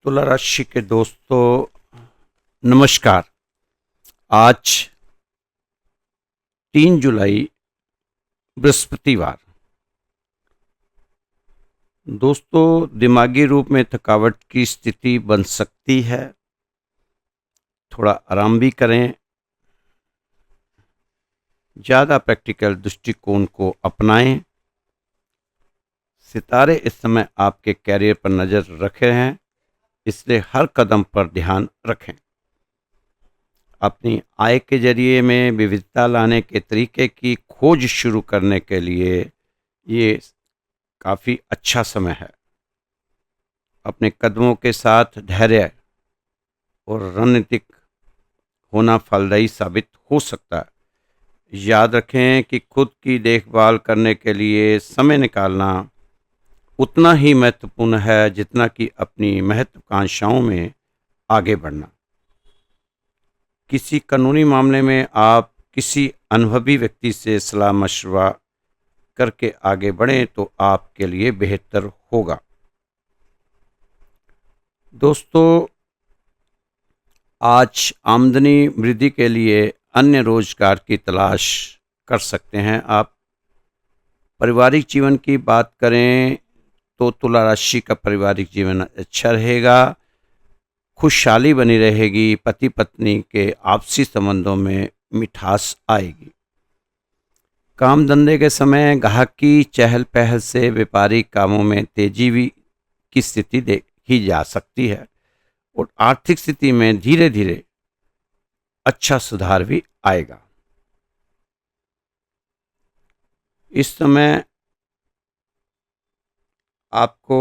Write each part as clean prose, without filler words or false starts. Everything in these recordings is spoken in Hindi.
तुला राशि के दोस्तों नमस्कार। आज 3 जुलाई बृहस्पतिवार। दोस्तों, दिमागी रूप में थकावट की स्थिति बन सकती है। थोड़ा आराम भी करें। ज़्यादा प्रैक्टिकल दृष्टिकोण को अपनाएं। सितारे इस समय आपके कैरियर पर नज़र रखे हैं, इसलिए हर कदम पर ध्यान रखें। अपनी आय के जरिए में विविधता लाने के तरीके की खोज शुरू करने के लिए ये काफ़ी अच्छा समय है। अपने कदमों के साथ धैर्य और रणनीतिक होना फलदायी साबित हो सकता है। याद रखें कि खुद की देखभाल करने के लिए समय निकालना उतना ही महत्वपूर्ण है जितना कि अपनी महत्वाकांक्षाओं में आगे बढ़ना। किसी कानूनी मामले में आप किसी अनुभवी व्यक्ति से सलाह मशवरा करके आगे बढ़ें तो आपके लिए बेहतर होगा। दोस्तों, आज आमदनी वृद्धि के लिए अन्य रोजगार की तलाश कर सकते हैं आप। पारिवारिक जीवन की बात करें तो तुला राशि का पारिवारिक जीवन अच्छा रहेगा। खुशहाली बनी रहेगी। पति पत्नी के आपसी संबंधों में मिठास आएगी। काम धंधे के समय ग्राहक की चहल पहल से व्यापारिक कामों में तेजी भी की स्थिति देखी जा सकती है और आर्थिक स्थिति में धीरे धीरे अच्छा सुधार भी आएगा। इस समय आपको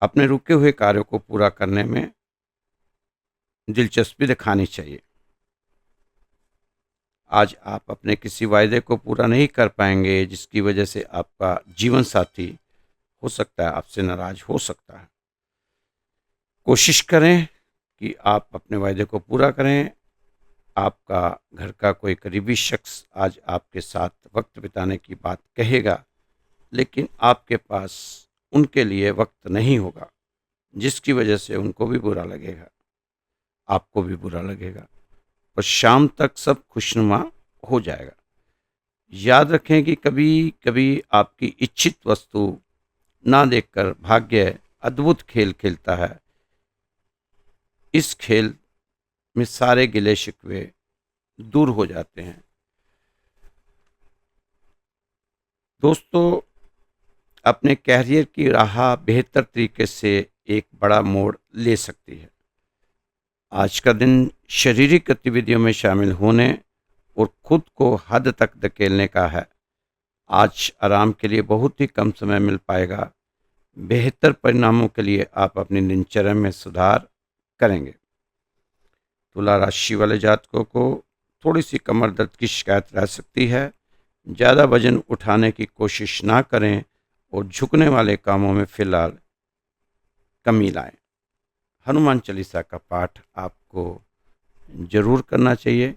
अपने रुके हुए कार्यों को पूरा करने में दिलचस्पी दिखानी चाहिए। आज आप अपने किसी वायदे को पूरा नहीं कर पाएंगे, जिसकी वजह से आपका जीवन साथी हो सकता है आपसे नाराज हो सकता है। कोशिश करें कि आप अपने वायदे को पूरा करें। आपका घर का कोई करीबी शख्स आज आपके साथ वक्त बिताने की बात कहेगा, लेकिन आपके पास उनके लिए वक्त नहीं होगा, जिसकी वजह से उनको भी बुरा लगेगा, आपको भी बुरा लगेगा, और शाम तक सब खुशनुमा हो जाएगा। याद रखें कि कभी कभी आपकी इच्छित वस्तु ना देखकर भाग्य अद्भुत खेल खेलता है। इस खेल में सारे गिले शिकवे दूर हो जाते हैं। दोस्तों, अपने कैरियर की राह बेहतर तरीके से एक बड़ा मोड़ ले सकती है। आज का दिन शारीरिक गतिविधियों में शामिल होने और खुद को हद तक धकेलने का है। आज आराम के लिए बहुत ही कम समय मिल पाएगा। बेहतर परिणामों के लिए आप अपनी दिनचर्या में सुधार करेंगे। तुला राशि वाले जातकों को थोड़ी सी कमर दर्द की शिकायत रह सकती है। ज़्यादा वजन उठाने की कोशिश ना करें और झुकने वाले कामों में फिलहाल कमी लाएं। हनुमान चालीसा का पाठ आपको जरूर करना चाहिए,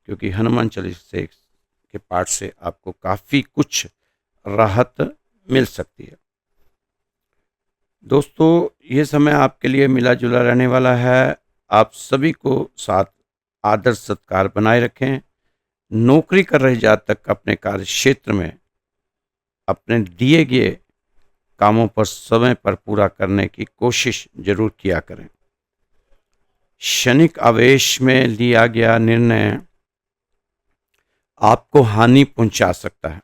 क्योंकि हनुमान चालीसा के पाठ से आपको काफ़ी कुछ राहत मिल सकती है। दोस्तों, ये समय आपके लिए मिला जुला रहने वाला है। आप सभी को साथ आदर सत्कार बनाए रखें। नौकरी कर रहे जातक अपने कार्य क्षेत्र में अपने दिए गए कामों पर समय पर पूरा करने की कोशिश जरूर किया करें। क्षणिक आवेश में लिया गया निर्णय आपको हानि पहुंचा सकता है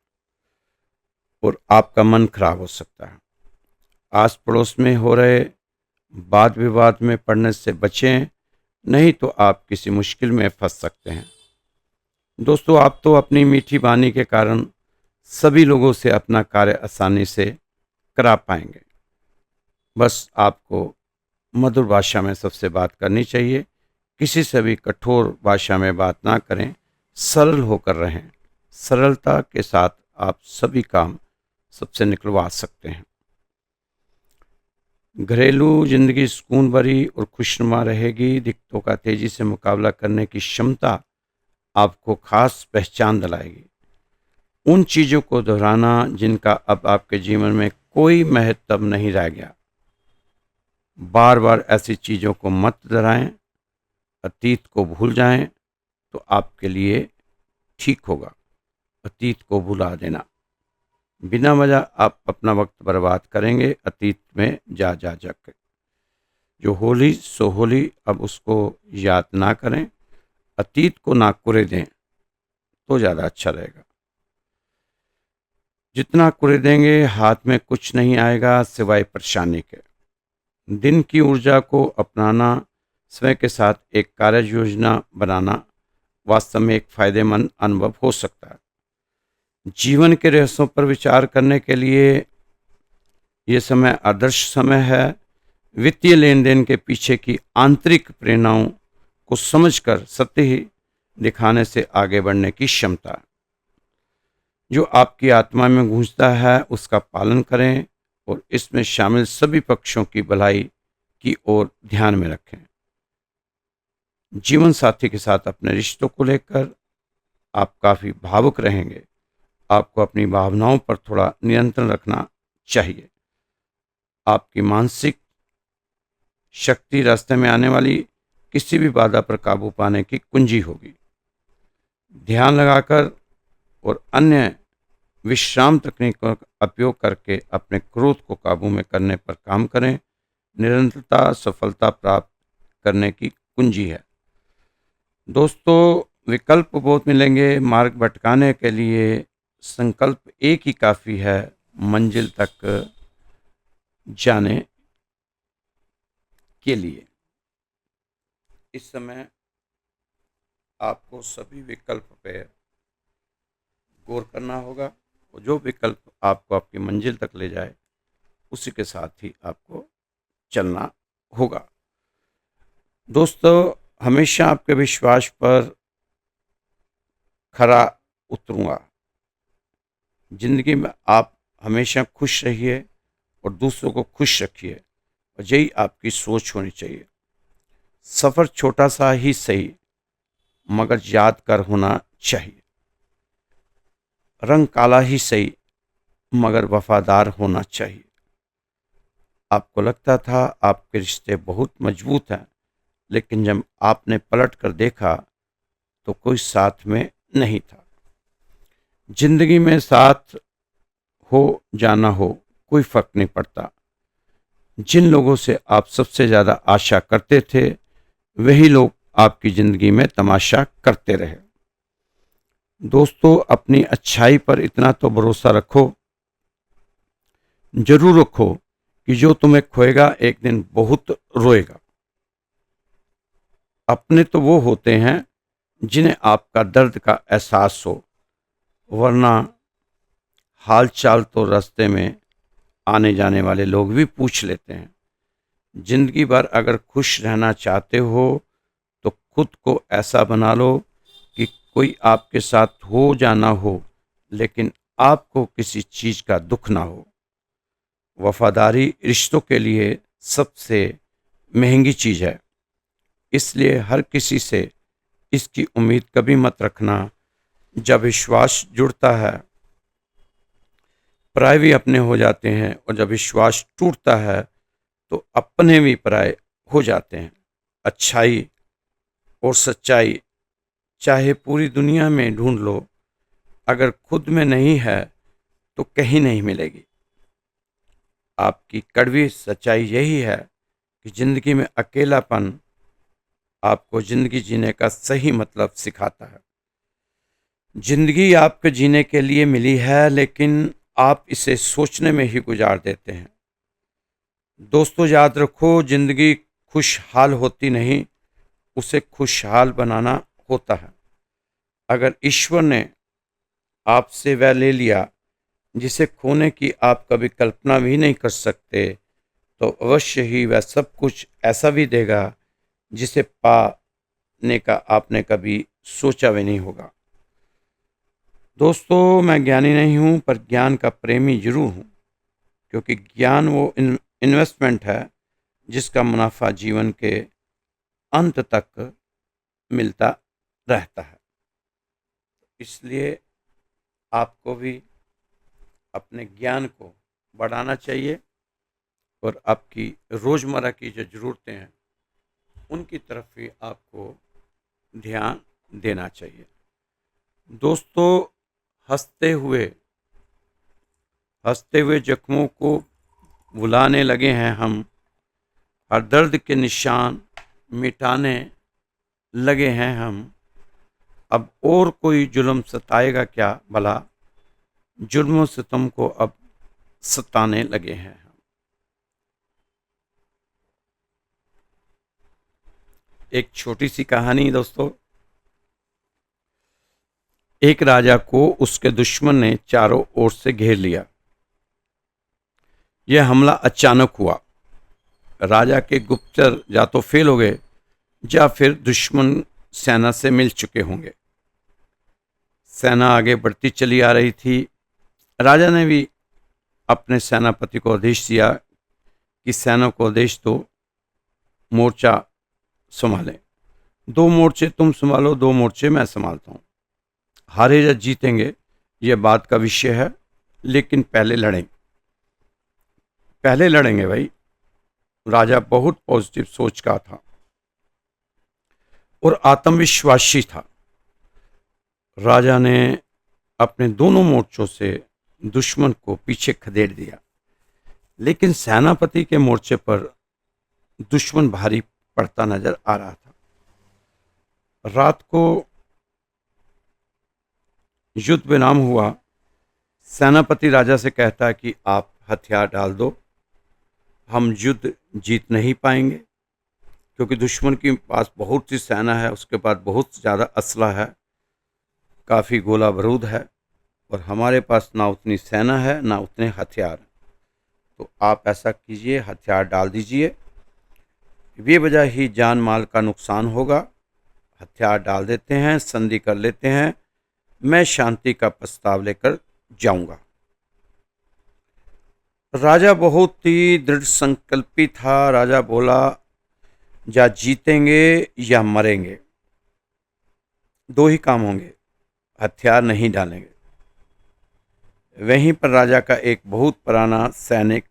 और आपका मन खराब हो सकता है। आस पड़ोस में हो रहे वाद विवाद में पड़ने से बचें, नहीं तो आप किसी मुश्किल में फंस सकते हैं। दोस्तों, आप तो अपनी मीठी वाणी के कारण सभी लोगों से अपना कार्य आसानी से करा पाएंगे। बस आपको मधुर भाषा में सबसे बात करनी चाहिए। किसी से भी कठोर भाषा में बात ना करें। सरल होकर रहें। सरलता के साथ आप सभी काम सबसे निकलवा सकते हैं। घरेलू जिंदगी सुकून भरी और खुशनुमा रहेगी। दिक्कतों का तेजी से मुकाबला करने की क्षमता आपको खास पहचान दिलाएगी। उन चीज़ों को दोहराना जिनका अब आपके जीवन में कोई महत्व नहीं रह गया। बार बार ऐसी चीज़ों को मत दोहराएं, अतीत को भूल जाएं तो आपके लिए ठीक होगा। अतीत को भुला देना, बिना वजह आप अपना वक्त बर्बाद करेंगे अतीत में जा जा जा कर। जो होली सो होली, अब उसको याद ना करें, अतीत को ना कुरे दें तो ज़्यादा अच्छा रहेगा। जितना कुरे देंगे हाथ में कुछ नहीं आएगा सिवाय परेशानी के। दिन की ऊर्जा को अपनाना, समय के साथ एक कार्य योजना बनाना वास्तव में एक फायदेमंद अनुभव हो सकता है। जीवन के रहस्यों पर विचार करने के लिए ये समय आदर्श समय है। वित्तीय लेन देन के पीछे की आंतरिक प्रेरणाओं को समझकर सत्य ही दिखाने से आगे बढ़ने की क्षमता, जो आपकी आत्मा में गूंजता है उसका पालन करें और इसमें शामिल सभी पक्षों की भलाई की ओर ध्यान में रखें। जीवन साथी के साथ अपने रिश्तों को लेकर आप काफ़ी भावुक रहेंगे। आपको अपनी भावनाओं पर थोड़ा नियंत्रण रखना चाहिए। आपकी मानसिक शक्ति रास्ते में आने वाली किसी भी बाधा पर काबू पाने की कुंजी होगी। ध्यान लगाकर और अन्य विश्राम तकनीकों का उपयोग करके अपने क्रोध को काबू में करने पर काम करें। निरंतरता सफलता प्राप्त करने की कुंजी है। दोस्तों, विकल्प बहुत मिलेंगे, मार्ग भटकाने के लिए संकल्प एक ही काफ़ी है मंजिल तक जाने के लिए। इस समय आपको सभी विकल्प पे गौर करना होगा और जो विकल्प आपको आपकी मंजिल तक ले जाए उसी के साथ ही आपको चलना होगा। दोस्तों, हमेशा आपके विश्वास पर खरा उतरूंगा। जिंदगी में आप हमेशा खुश रहिए और दूसरों को खुश रखिए और यही आपकी सोच होनी चाहिए। सफ़र छोटा सा ही सही मगर यादगार होना चाहिए। रंग काला ही सही मगर वफादार होना चाहिए। आपको लगता था आपके रिश्ते बहुत मजबूत हैं, लेकिन जब आपने पलट कर देखा तो कोई साथ में नहीं था। जिंदगी में साथ हो जाना हो कोई फर्क नहीं पड़ता। जिन लोगों से आप सबसे ज़्यादा आशा करते थे वही लोग आपकी ज़िंदगी में तमाशा करते रहे। दोस्तों, अपनी अच्छाई पर इतना तो भरोसा रखो, जरूर रखो कि जो तुम्हें खोएगा एक दिन बहुत रोएगा। अपने तो वो होते हैं जिन्हें आपका दर्द का एहसास हो, वरना हाल चाल तो रास्ते में आने जाने वाले लोग भी पूछ लेते हैं। जिंदगी भर अगर खुश रहना चाहते हो तो खुद को ऐसा बना लो कि कोई आपके साथ हो जाना हो लेकिन आपको किसी चीज का दुख ना हो। वफादारी रिश्तों के लिए सबसे महंगी चीज है, इसलिए हर किसी से इसकी उम्मीद कभी मत रखना। जब विश्वास जुड़ता है पराये भी अपने हो जाते हैं और जब विश्वास टूटता है तो अपने भी पराये हो जाते हैं। अच्छाई और सच्चाई चाहे पूरी दुनिया में ढूंढ लो, अगर खुद में नहीं है तो कहीं नहीं मिलेगी। आपकी कड़वी सच्चाई यही है कि जिंदगी में अकेलापन आपको जिंदगी जीने का सही मतलब सिखाता है। जिंदगी आपके जीने के लिए मिली है लेकिन आप इसे सोचने में ही गुजार देते हैं। दोस्तों, याद रखो, जिंदगी खुशहाल होती नहीं, उसे खुशहाल बनाना होता है। अगर ईश्वर ने आपसे वह ले लिया जिसे खोने की आप कभी कल्पना भी नहीं कर सकते, तो अवश्य ही वह सब कुछ ऐसा भी देगा जिसे पाने का आपने कभी सोचा भी नहीं होगा। दोस्तों, मैं ज्ञानी नहीं हूँ पर ज्ञान का प्रेमी जरूर हूँ, क्योंकि ज्ञान वो इन्वेस्टमेंट है जिसका मुनाफा जीवन के अंत तक मिलता रहता है। इसलिए आपको भी अपने ज्ञान को बढ़ाना चाहिए और आपकी रोज़मर्रा की जो ज़रूरतें हैं उनकी तरफ भी आपको ध्यान देना चाहिए। दोस्तों, हंसते हुए जख्मों को भुलाने लगे हैं हम, हर दर्द के निशान मिटाने लगे हैं हम। अब और कोई जुल्म सताएगा क्या भला, जुल्म सितम को अब सताने लगे हैं हम। एक छोटी सी कहानी दोस्तों। एक राजा को उसके दुश्मन ने चारों ओर से घेर लिया। यह हमला अचानक हुआ। राजा के गुप्तचर या तो फेल हो गए या फिर दुश्मन सेना से मिल चुके होंगे। सेना आगे बढ़ती चली आ रही थी। राजा ने भी अपने सेनापति को आदेश दिया कि सेना को आदेश दो, मोर्चा संभालें। 2 मोर्चे तुम संभालो, 2 मोर्चे मैं संभालता हूँ। हारे या जीतेंगे यह बात का विषय है, लेकिन पहले लड़ेंगे भाई। राजा बहुत पॉजिटिव सोच का था और आत्मविश्वासी था। राजा ने अपने दोनों मोर्चों से दुश्मन को पीछे खदेड़ दिया, लेकिन सेनापति के मोर्चे पर दुश्मन भारी पड़ता नजर आ रहा था। रात को युद्ध विराम हुआ। सेनापति राजा से कहता है कि आप हथियार डाल दो, हम युद्ध जीत नहीं पाएंगे, क्योंकि दुश्मन के पास बहुत सी सेना है, उसके पास बहुत ज़्यादा असला है, काफ़ी गोला बारूद है, और हमारे पास ना उतनी सेना है ना उतने हथियार। तो आप ऐसा कीजिए, हथियार डाल दीजिए, बेवजह ही जान माल का नुकसान होगा। हथियार डाल देते हैं, संधि कर लेते हैं, मैं शांति का प्रस्ताव लेकर जाऊंगा। राजा बहुत ही दृढ़ संकल्पी था। राजा बोला, या जीतेंगे या मरेंगे, 2 ही काम होंगे, हथियार नहीं डालेंगे। वहीं पर राजा का एक बहुत पुराना सैनिक,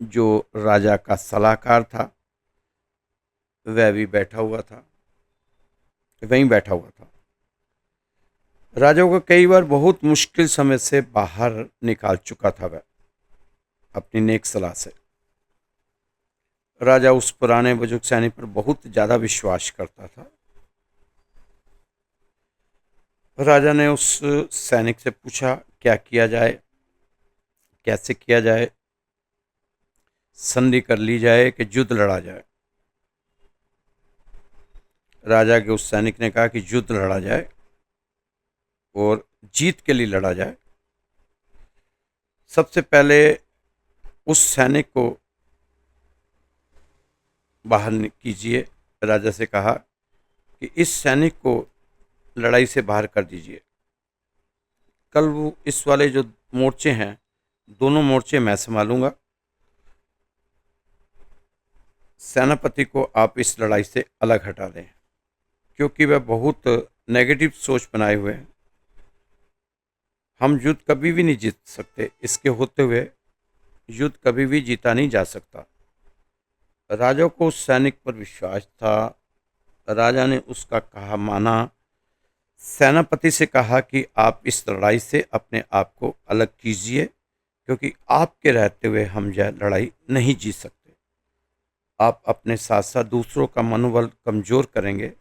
जो राजा का सलाहकार था, वह भी वहीं बैठा हुआ था। राजा को कई बार बहुत मुश्किल समय से बाहर निकाल चुका था वह, अपनी नेक सलाह से। राजा उस पुराने बुजुर्ग सैनिक पर बहुत ज़्यादा विश्वास करता था। राजा ने उस सैनिक से पूछा, क्या किया जाए, कैसे किया जाए, संधि कर ली जाए कि युद्ध लड़ा जाए। राजा के उस सैनिक ने कहा कि युद्ध लड़ा जाए और जीत के लिए लड़ा जाए। सबसे पहले उस सैनिक को बाहर कीजिए। राजा से कहा कि इस सैनिक को लड़ाई से बाहर कर दीजिए। कल वो इस वाले जो मोर्चे हैं, दोनों मोर्चे मैं संभालूंगा। सेनापति को आप इस लड़ाई से अलग हटा दें, क्योंकि वह बहुत नेगेटिव सोच बनाए हुए हैं। हम युद्ध कभी भी नहीं जीत सकते, इसके होते हुए युद्ध कभी भी जीता नहीं जा सकता। राजा को उस सैनिक पर विश्वास था। राजा ने उसका कहा माना। सेनापति से कहा कि आप इस लड़ाई से अपने आप को अलग कीजिए, क्योंकि आपके रहते हुए हम यह लड़ाई नहीं जीत सकते। आप अपने साथ साथ दूसरों का मनोबल कमजोर करेंगे।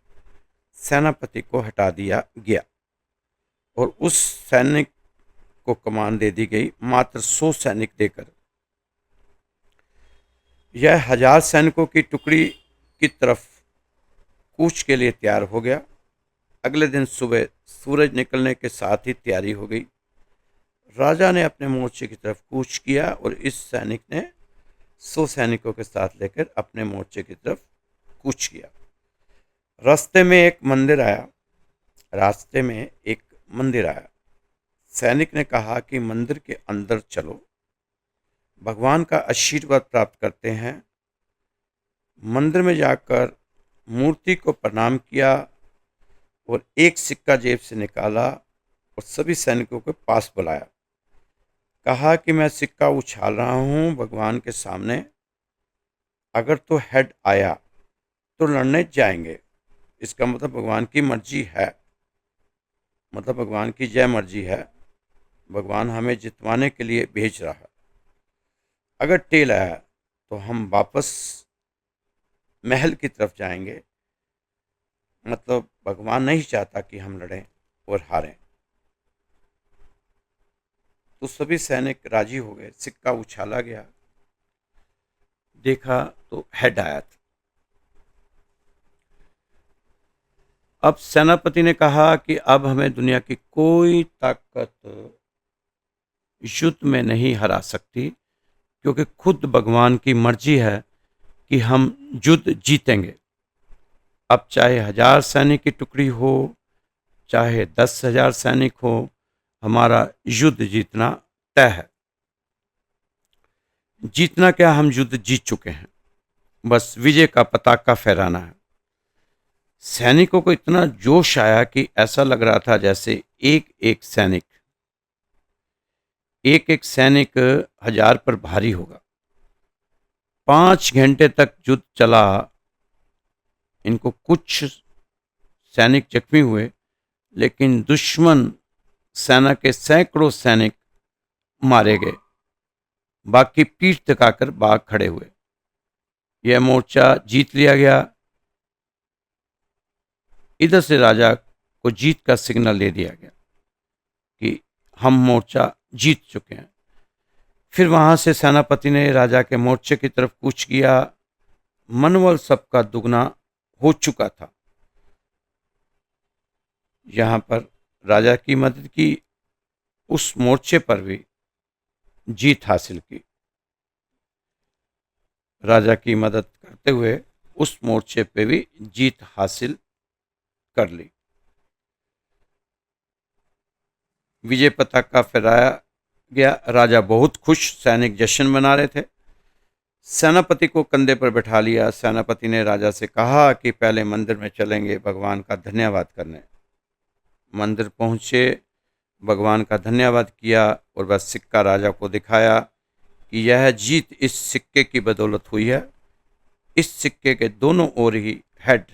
सेनापति को हटा दिया गया और उस सैनिक को कमान दे दी गई, मात्र 100 सैनिक देकर। यह 1000 सैनिकों की टुकड़ी की तरफ कूच के लिए तैयार हो गया। अगले दिन सुबह सूरज निकलने के साथ ही तैयारी हो गई। राजा ने अपने मोर्चे की तरफ कूच किया और इस सैनिक ने 100 सैनिकों के साथ लेकर अपने मोर्चे की तरफ कूच किया। रास्ते में एक मंदिर आया। सैनिक ने कहा कि मंदिर के अंदर चलो, भगवान का आशीर्वाद प्राप्त करते हैं। मंदिर में जाकर मूर्ति को प्रणाम किया और एक सिक्का जेब से निकाला और सभी सैनिकों के पास बुलाया। कहा कि मैं सिक्का उछाल रहा हूँ भगवान के सामने, अगर तो हेड आया तो लड़ने जाएंगे, इसका मतलब भगवान की मर्जी है, मतलब भगवान की जय मर्जी है, भगवान हमें जितवाने के लिए भेज रहा है। अगर टेल आया तो हम वापस महल की तरफ जाएंगे, मतलब भगवान नहीं चाहता कि हम लड़ें और हारें। तो सभी सैनिक राजी हो गए, सिक्का उछाला गया, देखा तो हेड आया था। अब सेनापति ने कहा कि अब हमें दुनिया की कोई ताकत युद्ध में नहीं हरा सकती, क्योंकि खुद भगवान की मर्जी है कि हम युद्ध जीतेंगे। अब चाहे 1000 सैनिक की टुकड़ी हो, चाहे 10,000 सैनिक हो, हमारा युद्ध जीतना तय है। जीतना क्या, हम युद्ध जीत चुके हैं, बस विजय का पताका फहराना है। सैनिकों को इतना जोश आया कि ऐसा लग रहा था जैसे एक एक सैनिक 1000 पर भारी होगा। 5 घंटे तक युद्ध चला। इनको कुछ सैनिक जख्मी हुए, लेकिन दुश्मन सेना के सैकड़ों सैनिक मारे गए, बाकी पीठ दिखाकर भाग खड़े हुए। यह मोर्चा जीत लिया गया। इधर से राजा को जीत का सिग्नल दे दिया गया कि हम मोर्चा जीत चुके हैं। फिर वहां से सेनापति ने राजा के मोर्चे की तरफ कूच किया। मनोबल सबका दुगना हो चुका था। यहां पर राजा की मदद की, उस मोर्चे पर भी जीत हासिल की। राजा की मदद करते हुए उस मोर्चे पे भी जीत हासिल कर ली। विजय पताका फहराया गया। राजा बहुत खुश, सैनिक जश्न मना रहे थे। सेनापति को कंधे पर बैठा लिया। सेनापति ने राजा से कहा कि पहले मंदिर में चलेंगे भगवान का धन्यवाद करने। मंदिर पहुंचे, भगवान का धन्यवाद किया और वह सिक्का राजा को दिखाया कि यह जीत इस सिक्के की बदौलत हुई है। इस सिक्के के दोनों ओर ही हेड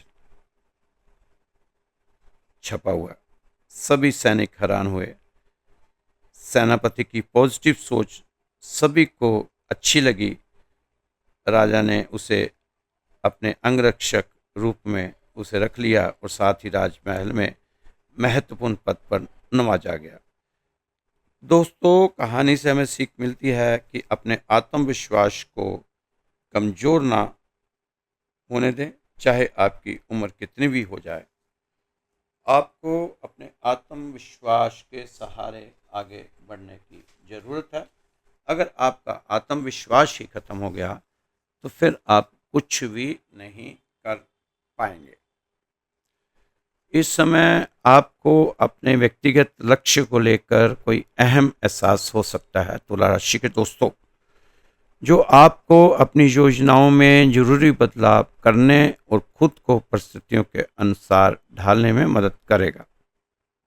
छपा हुआ। सभी सैनिक हैरान हुए। सेनापति की पॉजिटिव सोच सभी को अच्छी लगी। राजा ने उसे अपने अंगरक्षक रूप में उसे रख लिया और साथ ही राजमहल में महत्वपूर्ण पद पर नवाजा गया। दोस्तों, कहानी से हमें सीख मिलती है कि अपने आत्मविश्वास को कमजोर ना होने दें, चाहे आपकी उम्र कितनी भी हो जाए। आपको अपने आत्मविश्वास के सहारे आगे बढ़ने की जरूरत है। अगर आपका आत्मविश्वास ही खत्म हो गया तो फिर आप कुछ भी नहीं कर पाएंगे। इस समय आपको अपने व्यक्तिगत लक्ष्य को लेकर कोई अहम एहसास हो सकता है। तुला राशि के दोस्तों, जो आपको अपनी योजनाओं में जरूरी बदलाव करने और खुद को परिस्थितियों के अनुसार ढालने में मदद करेगा,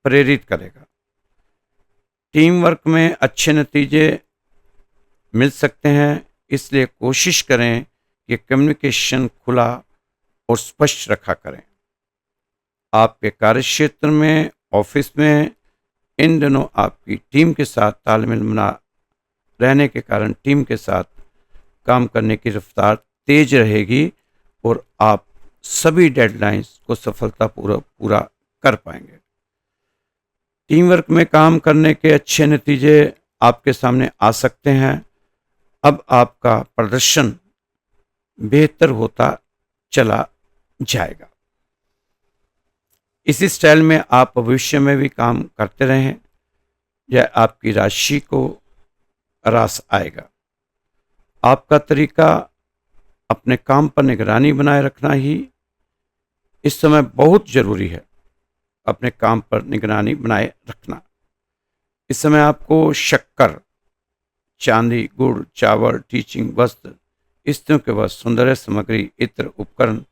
प्रेरित करेगा। टीम वर्क में अच्छे नतीजे मिल सकते हैं, इसलिए कोशिश करें कि कम्युनिकेशन खुला और स्पष्ट रखा करें। आपके कार्यक्षेत्र में, ऑफिस में इन दिनों आपकी टीम के साथ तालमेल बना रहने के कारण टीम के साथ काम करने की रफ्तार तेज रहेगी और आप सभी डेडलाइंस को सफलतापूर्वक पूरा कर पाएंगे। टीम वर्क में काम करने के अच्छे नतीजे आपके सामने आ सकते हैं। अब आपका प्रदर्शन बेहतर होता चला जाएगा। इसी स्टाइल में आप भविष्य में भी काम करते रहें। यह आपकी राशि को रास आएगा। आपका तरीका अपने काम पर निगरानी बनाए रखना ही इस समय बहुत जरूरी है। अपने काम पर निगरानी बनाए रखना। इस समय आपको शक्कर, चांदी, गुड़, चावल, टीचिंग, वस्त्र, स्त्रियों के वस्त्र, सौंदर्य सामग्री, इत्र, उपकरण,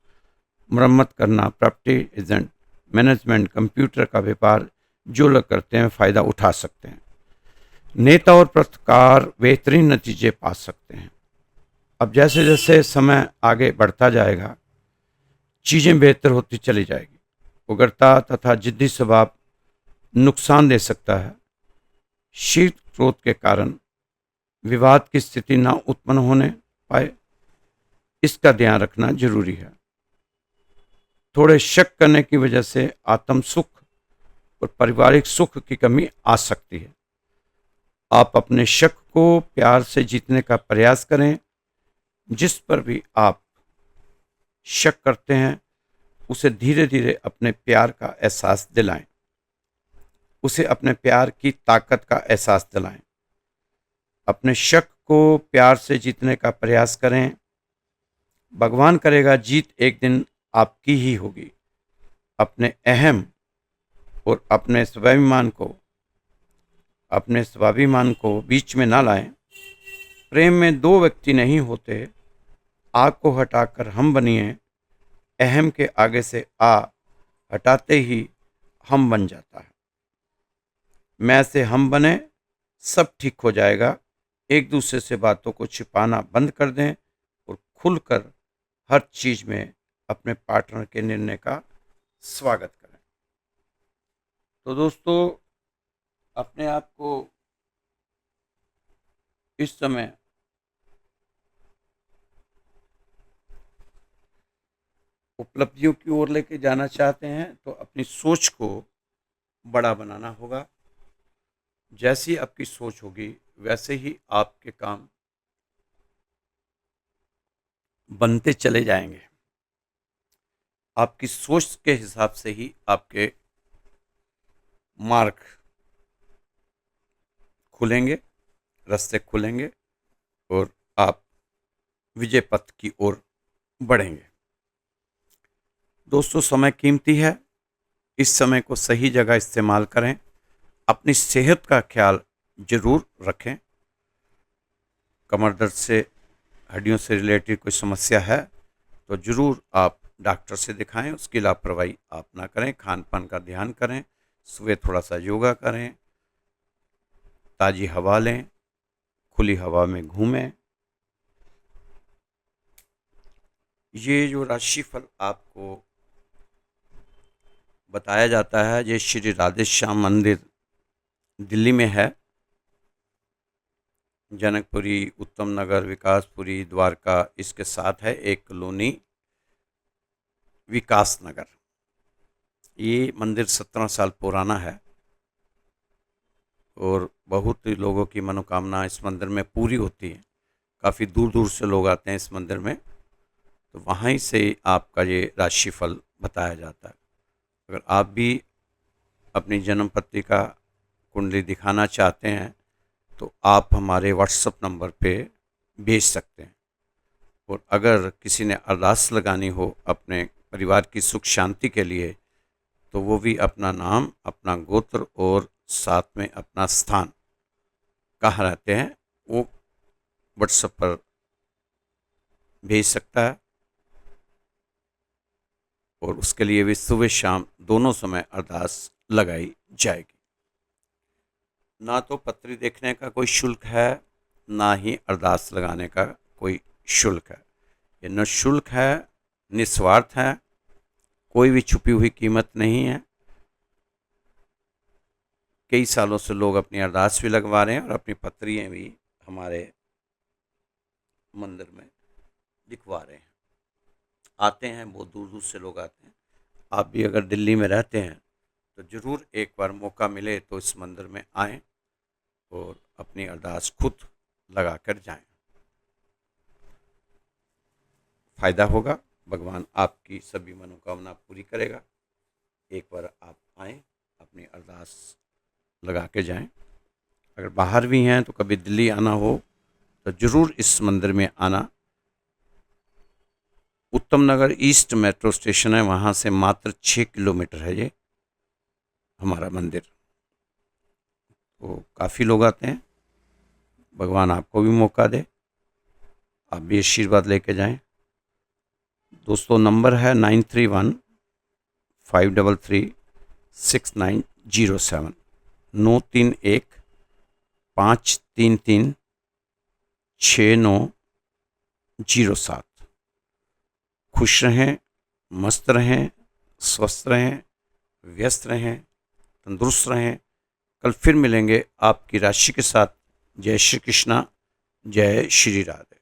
मरम्मत करना, प्रॉपर्टी एजेंट, मैनेजमेंट, कंप्यूटर का व्यापार जो लोग करते हैं फायदा उठा सकते हैं। नेता और पत्रकार बेहतरीन नतीजे पा सकते हैं। अब जैसे जैसे समय आगे बढ़ता जाएगा, चीज़ें बेहतर होती चली जाएगी। उग्रता तथा जिद्दी स्वभाव नुकसान दे सकता है। शीत क्रोध के कारण विवाद की स्थिति ना उत्पन्न होने पाए, इसका ध्यान रखना जरूरी है। थोड़े शक करने की वजह से आत्म सुख और पारिवारिक सुख की कमी आ सकती है। आप अपने शक को प्यार से जीतने का प्रयास करें। जिस पर भी आप शक करते हैं, उसे धीरे धीरे अपने प्यार का एहसास दिलाएं। उसे अपने प्यार की ताकत का एहसास दिलाएं। अपने शक को प्यार से जीतने का प्रयास करें। भगवान करेगा जीत एक दिन आपकी ही होगी। अपने अहम और अपने स्वाभिमान को बीच में ना लाएं। प्रेम में दो व्यक्ति नहीं होते। आग को हटाकर हम बनिए। अहम के आगे से आ हटाते ही हम बन जाता है। मैं से हम बने, सब ठीक हो जाएगा। एक दूसरे से बातों को छिपाना बंद कर दें और खुलकर हर चीज में अपने पार्टनर के निर्णय का स्वागत करें। तो दोस्तों, अपने आप को इस समय उपलब्धियों की ओर लेके जाना चाहते हैं तो अपनी सोच को बड़ा बनाना होगा। जैसी आपकी सोच होगी वैसे ही आपके काम बनते चले जाएंगे। आपकी सोच के हिसाब से ही आपके मार्ग खुलेंगे, रास्ते खुलेंगे और आप विजय पथ की ओर बढ़ेंगे। दोस्तों, समय कीमती है। इस समय को सही जगह इस्तेमाल करें। अपनी सेहत का ख्याल जरूर रखें। कमर दर्द से, हड्डियों से रिलेटेड कोई समस्या है तो जरूर आप डॉक्टर से दिखाएं। उसकी लापरवाही आप ना करें। खान पान का ध्यान करें। सुबह थोड़ा सा योगा करें। ताज़ी हवा लें। खुली हवा में घूमें। ये जो राशिफल आपको बताया जाता है, ये श्री राधे श्याम मंदिर दिल्ली में है। जनकपुरी, उत्तम नगर, विकासपुरी, द्वारका, इसके साथ है एक कॉलोनी विकास नगर। ये मंदिर 17 साल पुराना है और बहुत लोगों की मनोकामना इस मंदिर में पूरी होती है। काफ़ी दूर दूर से लोग आते हैं इस मंदिर में, तो वहीं से आपका ये राशिफल बताया जाता है। अगर आप भी अपनी जन्म पत्रिका कुंडली दिखाना चाहते हैं तो आप हमारे व्हाट्सएप नंबर पे भेज सकते हैं। और अगर किसी ने अरदास लगानी हो अपने परिवार की सुख शांति के लिए, तो वो भी अपना नाम, अपना गोत्र और साथ में अपना स्थान कहाँ रहते हैं वो व्हाट्सएप पर भेज सकता है। और उसके लिए भी सुबह शाम दोनों समय अरदास लगाई जाएगी। ना तो पत्री देखने का कोई शुल्क है, ना ही अरदास लगाने का कोई शुल्क है। ये निःशुल्क है, निस्वार्थ है, कोई भी छुपी हुई कीमत नहीं है। कई सालों से लोग अपनी अरदास भी लगवा रहे हैं और अपनी पत्रियाँ भी हमारे मंदिर में लिखवा रहे हैं। आते हैं, बहुत दूर दूर से लोग आते हैं। आप भी अगर दिल्ली में रहते हैं तो ज़रूर एक बार मौका मिले तो इस मंदिर में आएं और अपनी अरदास खुद लगा कर जाएं। फ़ायदा होगा। भगवान आपकी सभी मनोकामना पूरी करेगा। एक बार आप आएँ, अपनी अरदास लगा के जाएं। अगर बाहर भी हैं तो कभी दिल्ली आना हो तो ज़रूर इस मंदिर में आना। उत्तम नगर ईस्ट मेट्रो स्टेशन है, वहाँ से मात्र 6 किलोमीटर है ये हमारा मंदिर। तो काफ़ी लोग आते हैं। भगवान आपको भी मौका दे, आप भी आशीर्वाद लेके जाएं। दोस्तों, नंबर है 9315336907 931 533 6907। 07। खुश रहें, मस्त रहें, स्वस्थ रहें, व्यस्त रहें, तंदुरुस्त रहें। कल फिर मिलेंगे आपकी राशि के साथ। जय श्री कृष्णा, जय श्री राधे।